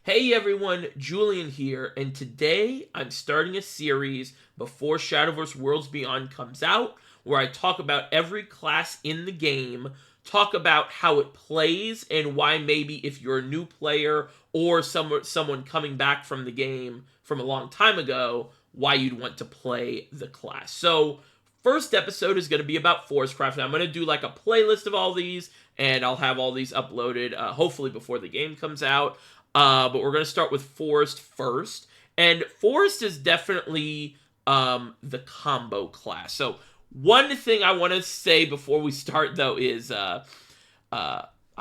Hey everyone, Julian here, and today I'm starting a series before Shadowverse Worlds Beyond comes out, where I talk about every class in the game, talk about how it plays, and why maybe if you're a new player or someone coming back from the game from a long time ago, why you'd want to play the class. So, first episode is going to be about Forestcraft, and I'm going to do like a playlist of all these, and I'll have all these uploaded, hopefully before the game comes out. But we're going to start with Forest first. And Forest is definitely the combo class. So one thing I want to say before we start, though, is I'm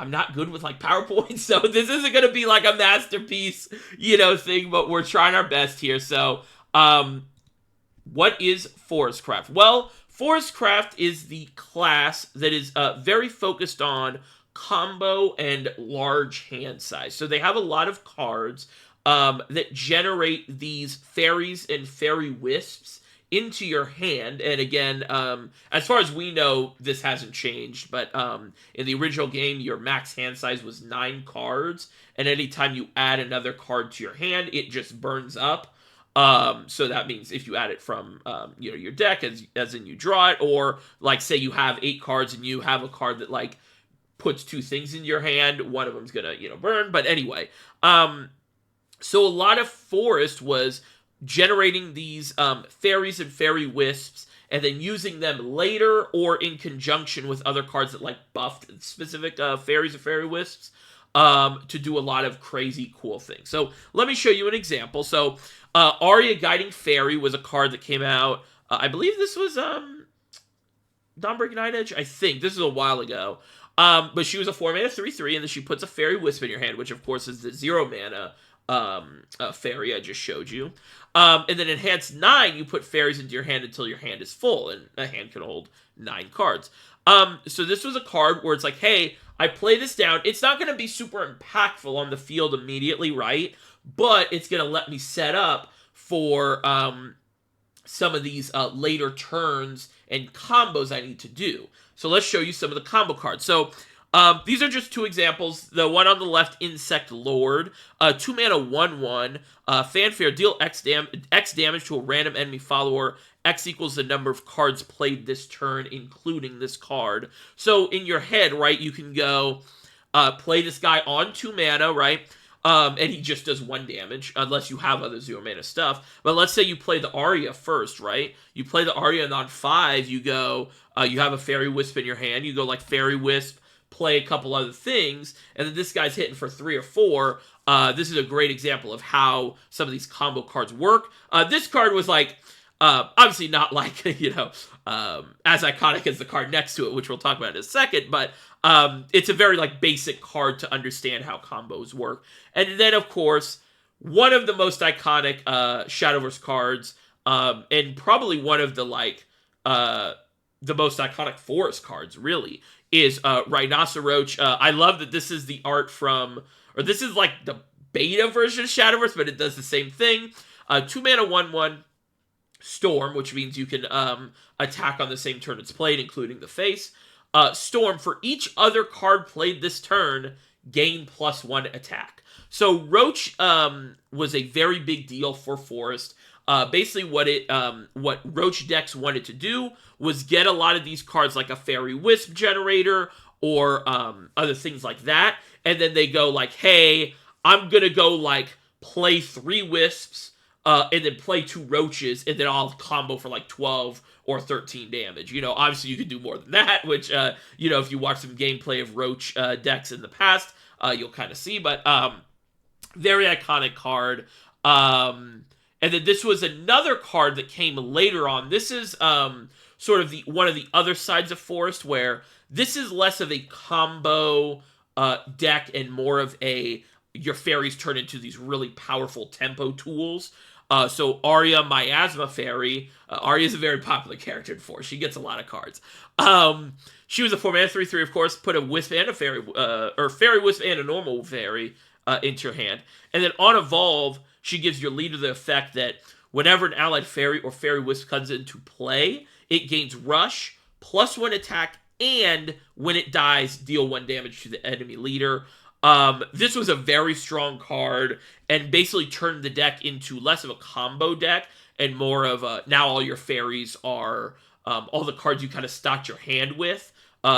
not good with like PowerPoint, so this isn't going to be like a masterpiece, thing, but we're trying our best here. So what is Forestcraft? Well, Forestcraft is the class that is very focused on combo and large hand size. So they have a lot of cards that generate these fairies and fairy wisps into your hand. And again, as far as we know, this hasn't changed, but in the original game, your max hand size was 9 cards, and anytime you add another card to your hand, it just burns up. So that means if you add it from, your deck, as in you draw it, or like say you have 8 cards and you have a card that like puts 2 things in your hand, one of them's gonna, burn. But anyway, so a lot of Forest was generating these fairies and fairy wisps, and then using them later or in conjunction with other cards that like buffed specific fairies and fairy wisps to do a lot of crazy cool things. So let me show you an example. So Arya Guiding Fairy was a card that came out, I believe this was Dawnbreak Night Edge? I think. This is a while ago. But she was a 4 mana 3/3, and then she puts a Fairy Wisp in your hand, which of course is the 0 mana fairy I just showed you. And then Enhanced 9, you put fairies into your hand until your hand is full, and a hand can hold 9 cards. So this was a card where it's like, hey, I play this down. It's not going to be super impactful on the field immediately, right? But it's going to let me set up for some of these later turns and combos I need to do. So let's show you some of the combo cards. So these are just 2 examples. The one on the left, Insect Lord, 2 mana 1/1, Fanfare, deal X damage to a random enemy follower. X equals the number of cards played this turn, including this card. So in your head, right, you can go play this guy on 2 mana, right? And he just does 1 damage, unless you have other 0 mana stuff. But let's say you play the Arya first, right? You play the Arya, and on 5, you go, you have a Fairy Wisp in your hand. You go like Fairy Wisp, play a couple other things, and then this guy's hitting for 3 or 4. This is a great example of how some of these combo cards work. This card was like, obviously not like, as iconic as the card next to it, which we'll talk about in a second, but it's a very like basic card to understand how combos work. And then, of course, one of the most iconic Shadowverse cards, and probably one of the like the most iconic Forest cards, really, is Rhinoceroach. I love that this is the art from, or this is like the beta version of Shadowverse, but it does the same thing. 2 mana 1/1 Storm, which means you can attack on the same turn it's played, including the face. Storm, for each other card played this turn, gain +1 attack. So Roach was a very big deal for Forest. Basically what Roach decks wanted to do was get a lot of these cards like a Fairy Wisp generator or other things like that, and then they go like, hey, I'm gonna go like play 3 Wisps and then play 2 Roaches, and then I'll combo for like 12 or 13 damage. Obviously you could do more than that, which, if you watch some gameplay of Roach decks in the past, you'll kind of see, but very iconic card. And then this was another card that came later on. This is sort of one of the other sides of Forest, where this is less of a combo deck and more of your fairies turn into these really powerful tempo tools. So Arya, Miasma Fairy. Arya is a very popular character in Forest. She gets a lot of cards. She was a 4 mana 3/3, of course. Put a Wisp and a Fairy, or Fairy Wisp and a normal Fairy into your hand. And then on Evolve, she gives your leader the effect that whenever an allied fairy or fairy wisp comes into play, it gains rush, +1 attack, and when it dies, deal 1 damage to the enemy leader. This was a very strong card and basically turned the deck into less of a combo deck and more of a, now all your fairies are, all the cards you kind of stocked your hand with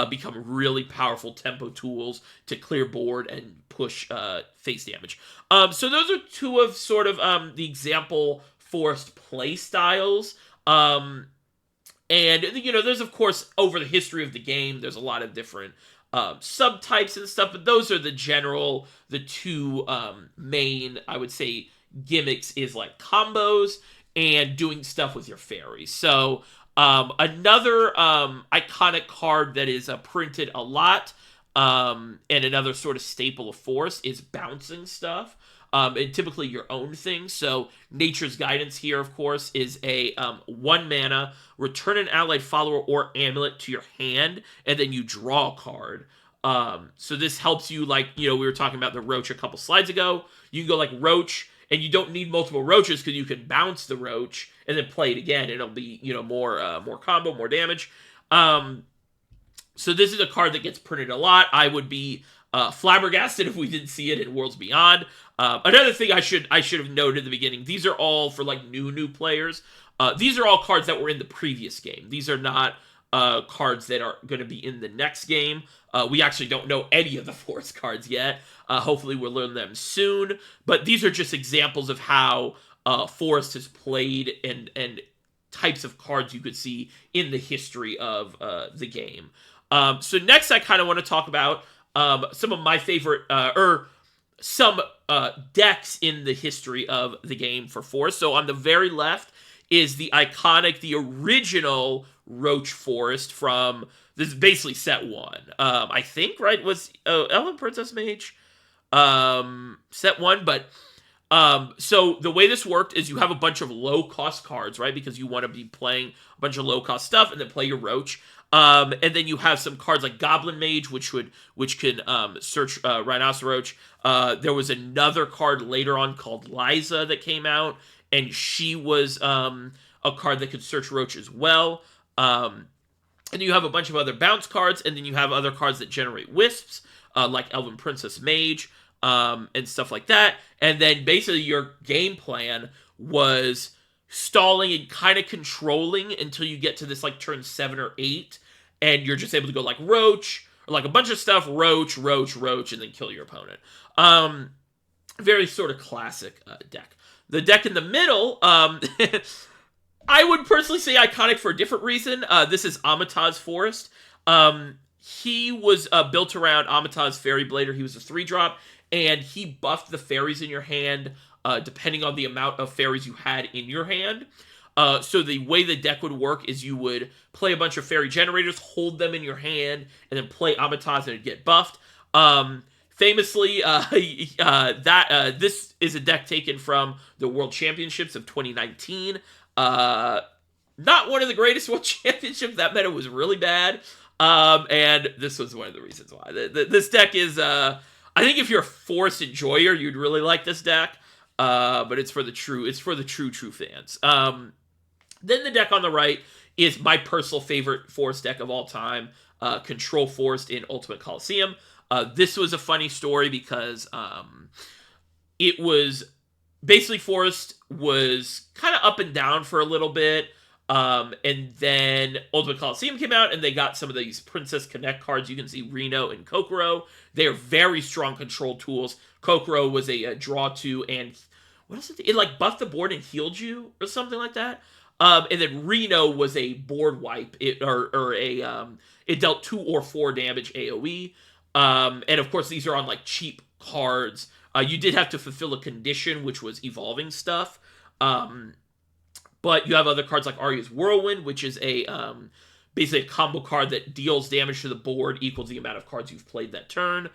become really powerful tempo tools to clear board and push face damage. So those are two of sort of the example forced play styles. And, there's, of course, over the history of the game, there's a lot of different subtypes and stuff, but those are the two main, I would say, gimmicks is like combos and doing stuff with your fairies. So, another iconic card that is printed a lot, and another sort of staple of Forest is bouncing stuff. And typically your own thing. So Nature's Guidance here, of course, is a 1 mana, return an allied follower or amulet to your hand, and then you draw a card. So this helps you, like, we were talking about the Roach a couple slides ago. You can go like Roach, and you don't need multiple Roaches because you can bounce the Roach and then play it again. It'll be, more combo, more damage. So this is a card that gets printed a lot. I would be flabbergasted if we didn't see it in Worlds Beyond. Another thing I should have noted at the beginning, these are all for like new players. These are all cards that were in the previous game. These are not cards that are going to be in the next game. We actually don't know any of the Forest cards yet. Hopefully we'll learn them soon. But these are just examples of how Forest has played and types of cards you could see in the history of the game. So next I kind of want to talk about some of my favorite, some decks in the history of the game for Forest. So on the very left is the original Roach Forest from, this is basically set 1. I think, right, was Elven Princess Mage set 1, but so the way this worked is you have a bunch of low-cost cards, right, because you want to be playing a bunch of low-cost stuff and then play your Roach. And then you have some cards like Goblin Mage, which can search Rhinoceros Roach. There was another card later on called Liza that came out, and she was a card that could search Roach as well. And you have a bunch of other bounce cards, and then you have other cards that generate wisps, like Elven Princess Mage, and stuff like that. And then basically your game plan was stalling and kind of controlling until you get to this like turn 7 or 8, and you're just able to go like Roach, or like a bunch of stuff, Roach, and then kill your opponent. Very sort of classic deck. The deck in the middle, I would personally say iconic for a different reason. This is Amitaz Forest. He was built around Amitaz Fairy Blader. He was a 3-drop, and he buffed the fairies in your hand depending on the amount of fairies you had in your hand. So the way the deck would work is you would play a bunch of fairy generators, hold them in your hand, and then play Amitaz and it'd get buffed. Famously, this is a deck taken from the World Championships of 2019. Not one of the greatest World Championships. That meta was really bad. And this was one of the reasons why. This deck is, I think if you're a Forest enjoyer, you'd really like this deck. But it's for the true fans. Then the deck on the right is my personal favorite Forest deck of all time, Control Forest in Ultimate Coliseum. This was a funny story because it was basically Forest was kind of up and down for a little bit. And then Ultimate Coliseum came out and they got some of these Princess Connect cards. You can see Reno and Kokoro. They are very strong control tools. Kokoro was a draw 2 and what is it? It like buffed the board and healed you or something like that. And then Reno was a board wipe. It dealt 2 or 4 damage AoE. And of course these are on like cheap cards. You did have to fulfill a condition, which was evolving stuff. But you have other cards like Arya's Whirlwind, which is basically a combo card that deals damage to the board equals the amount of cards you've played that turn.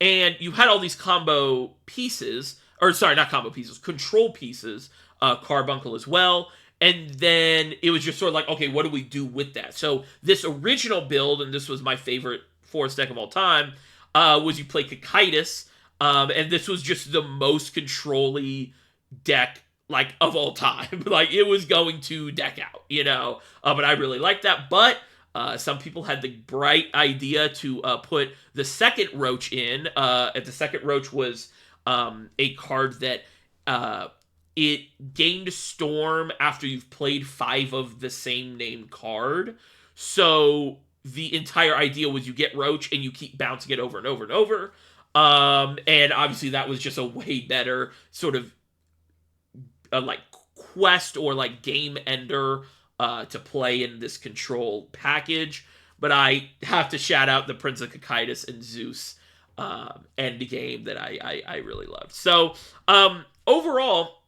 And you had all these combo pieces, or sorry, not combo pieces, control pieces, Carbuncle as well. And then it was just sort of like, okay, what do we do with that? So this original build, and this was my favorite Forest deck of all time, was you play Cocytus, and this was just the most control-y deck like of all time. Like it was going to deck out, but I really liked that. But Some people had the bright idea to put the second roach in. The second roach was a card that it gained storm after you've played 5 of the same named card. So the entire idea was you get roach and you keep bouncing it over and over and over. And obviously that was just a way better sort of like quest or like game ender to play in this control package. But I have to shout out the Prince of Cocytus and Zeus end game that I really loved. So overall,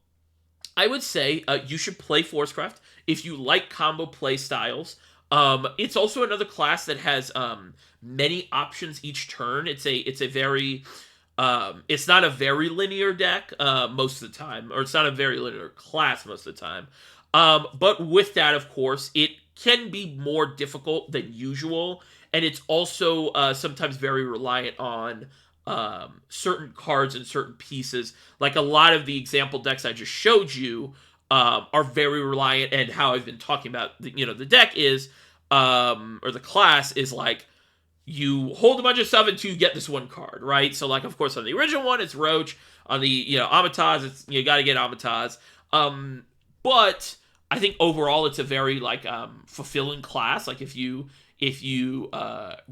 I would say you should play Forestcraft if you like combo play styles. It's also another class that has many options each turn. It's a very it's not a very linear deck most of the time, or it's not a very linear class most of the time. But with that, of course, it can be more difficult than usual, and it's also sometimes very reliant on certain cards and certain pieces. Like a lot of the example decks I just showed you are very reliant, and how I've been talking about the deck is or the class is like you hold a bunch of stuff until you get this one card, right? So like, of course, on the original one it's Roach. On the Amataz, it's you got to get Amataz. But I think overall it's a very like fulfilling class. Like if you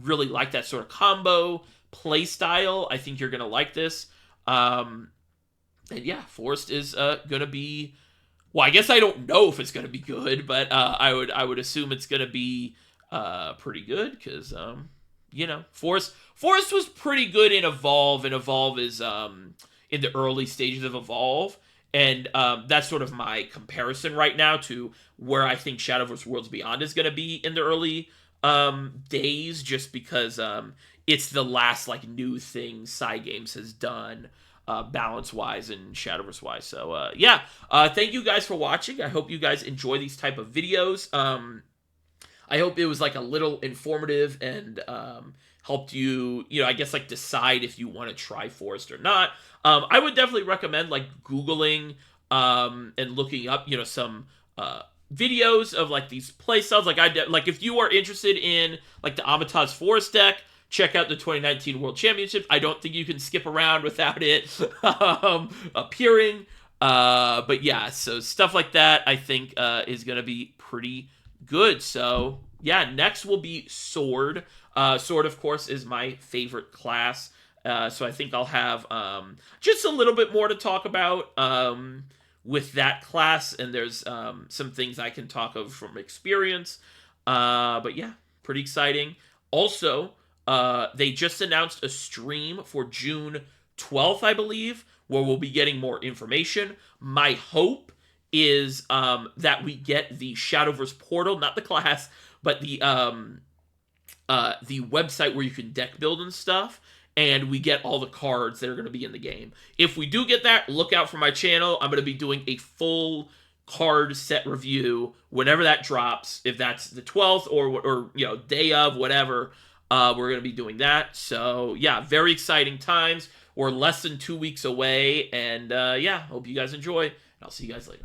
really like that sort of combo play style, I think you're gonna like this. And yeah, Forest is gonna be. Well, I guess I don't know if it's gonna be good, but I would assume it's gonna be pretty good because Forest was pretty good in Evolve, and Evolve is in the early stages of Evolve. And that's sort of my comparison right now to where I think Shadowverse Worlds Beyond is going to be in the early days, just because it's the last like new thing Cygames has done balance-wise and Shadowverse-wise. So yeah, thank you guys for watching. I hope you guys enjoy these type of videos. I hope it was like a little informative and helped you, I guess like decide if you want to try Forest or not. I would definitely recommend like Googling and looking up, some videos of like these playstyles. Like if you are interested in like the Amataz Forest deck, check out the 2019 World Championships. I don't think you can skip around without it appearing. But yeah, so stuff like that I think is going to be pretty good. So yeah, next will be Sword. Sword, of course, is my favorite class. So I think I'll have just a little bit more to talk about with that class, and there's some things I can talk of from experience. But yeah, pretty exciting. Also, they just announced a stream for June 12th, I believe, where we'll be getting more information. My hope is that we get the Shadowverse portal, not the class, but the website where you can deck build and stuff, and we get all the cards that are going to be in the game. If we do get that, look out for my channel. I'm going to be doing a full card set review whenever that drops. If that's the 12th or day of, whatever, we're going to be doing that. So yeah, very exciting times. We're less than 2 weeks away, and yeah, hope you guys enjoy, and I'll see you guys later.